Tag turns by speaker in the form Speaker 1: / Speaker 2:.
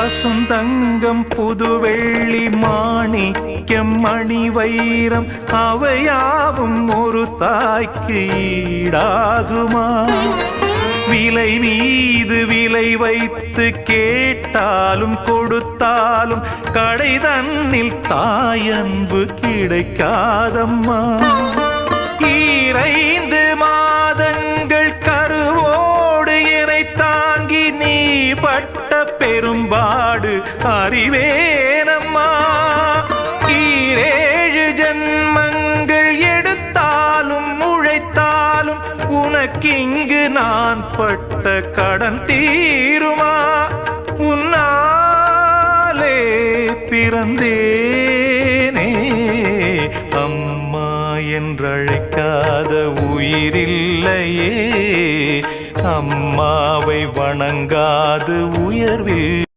Speaker 1: பசுந்தங்கம் புதுவெள்ளி மாணிக்கம் மணி வைரம் அவையாவும் ஒரு தாய்க்கு ஈடாகுமா? விலை மீது விலை வைத்து கேட்டாலும் கொடுத்தாலும் கடை தன்னில் தாயன்பு கிடைக்காதம்மா. 2 மாதங்கள் கருவோடு என்னை தாங்கி நீ பட்ட பெரும்பாடு அறிவேனம்மா. 7 ஜன்மங்கள் எடுத்தாலும் உழைத்தாலும் உனக்கிங்கு நான் பட்ட கடன் தீருமா? உன்னாலே பிறந்தேனே, அம்மா என்றழைக்காத உயிரில்லையே. அம்மாவை வணங்காது உயர்வில்